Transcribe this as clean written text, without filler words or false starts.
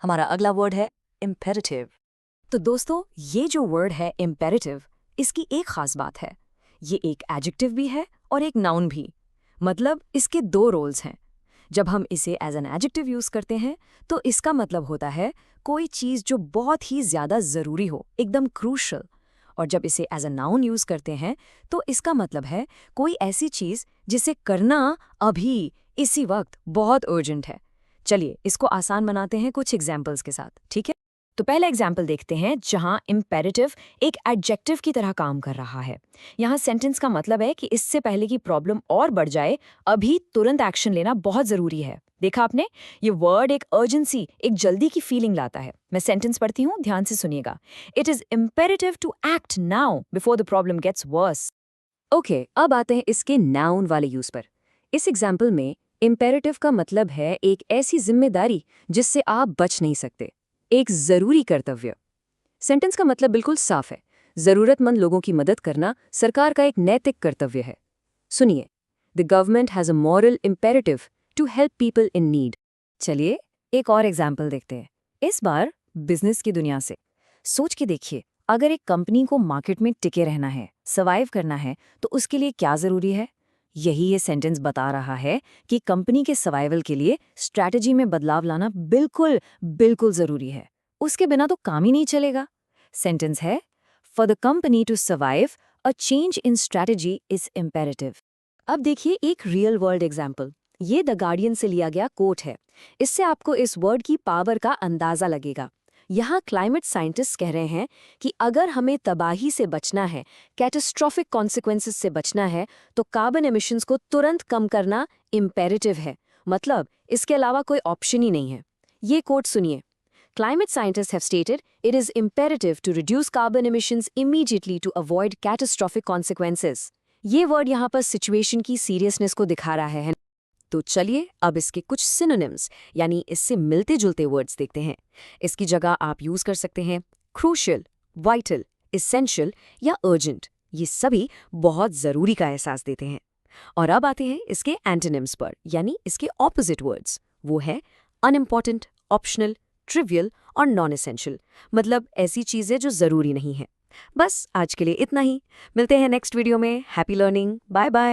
हमारा अगला वर्ड है इम्पेरेटिव। तो दोस्तों, ये जो वर्ड है इम्पेरेटिव, इसकी एक खास बात है। ये एक एडजेक्टिव भी है और एक नाउन भी। मतलब इसके दो रोल्स हैं। जब हम इसे एज एन एडजेक्टिव यूज करते हैं तो इसका मतलब होता है कोई चीज जो बहुत ही ज्यादा जरूरी हो, एकदम क्रूशल। और जब इसे एज अ नाउन यूज करते हैं तो इसका मतलब है कोई ऐसी चीज जिसे करना अभी, इसी वक्त बहुत अर्जेंट है। चलिए इसको आसान बनाते हैं कुछ एग्जाम्पल्स के साथ, ठीक है? तो पहला एग्जाम्पल देखते हैं जहां इम्पेरेटिव एक एडजेक्टिव की तरह काम कर रहा है। यहाँ सेंटेंस का मतलब है कि इससे पहले की प्रॉब्लम और बढ़ जाए, अभी तुरंत एक्शन लेना बहुत जरूरी है। देखा आपने, ये वर्ड एक अर्जेंसी, एक जल्दी की फीलिंग लाता है। मैं सेंटेंस पढ़ती हूँ, ध्यान से सुनिएगा। It is imperative to act now before the problem gets worse. Okay, अब आते हैं इसके नाउन वाले यूज पर। इस एग्जाम्पल में इम्पेरेटिव का मतलब है एक ऐसी जिम्मेदारी जिससे आप बच नहीं सकते, एक जरूरी कर्तव्य। सेंटेंस का मतलब बिल्कुल साफ है। जरूरतमंद लोगों की मदद करना सरकार का एक नैतिक कर्तव्य है। सुनिए, the government has a moral imperative to help people in need. चलिए एक और एग्जाम्पल देखते हैं, इस बार बिजनेस की दुनिया से। सोच के देखिए, अगर एक कंपनी को मार्केट में टिके रहना है, सर्वाइव करना है, तो उसके लिए क्या जरूरी है? यही ये सेंटेंस बता रहा है कि कंपनी के सर्वाइवल के लिए स्ट्रैटेजी में बदलाव लाना बिल्कुल बिल्कुल जरूरी है। उसके बिना तो काम ही नहीं चलेगा। सेंटेंस है, for the company to survive a change in strategy is imperative. अब देखिए एक रियल वर्ल्ड एग्जाम्पल। ये द गार्डियन से लिया गया कोट है। इससे आपको इस वर्ड की पावर का अंदाजा लगेगा। यहाँ क्लाइमेट साइंटिस्ट कह रहे हैं कि अगर हमें तबाही से बचना है, कैटास्ट्रोफिक कॉन्सिक्वेंसेस से बचना है, तो कार्बन एमिशंस को तुरंत कम करना इम्पेरेटिव है। मतलब इसके अलावा कोई ऑप्शन ही नहीं है। ये कोट सुनिए, Climate scientists have stated it is imperative to reduce carbon emissions immediately to avoid catastrophic consequences. ये वर्ड यहाँ पर सिचुएशन की सीरियसनेस को दिखा रहा है। तो चलिए अब इसके कुछ सिनोनिम्स यानी इससे मिलते जुलते वर्ड्स देखते हैं। इसकी जगह आप यूज कर सकते हैं क्रूशियल, वाइटल, इसेंशियल या अर्जेंट। ये सभी बहुत जरूरी का एहसास देते हैं। और अब आते हैं इसके एंटोनिम्स पर, यानी इसके ऑपोजिट वर्ड्स। वो है अनइम्पॉर्टेंट, ऑप्शनल, ट्रिवियल और नॉन एसेंशियल। मतलब ऐसी चीजें जो जरूरी नहीं है। बस आज के लिए इतना ही। मिलते हैं नेक्स्ट वीडियो में। Happy learning, bye bye.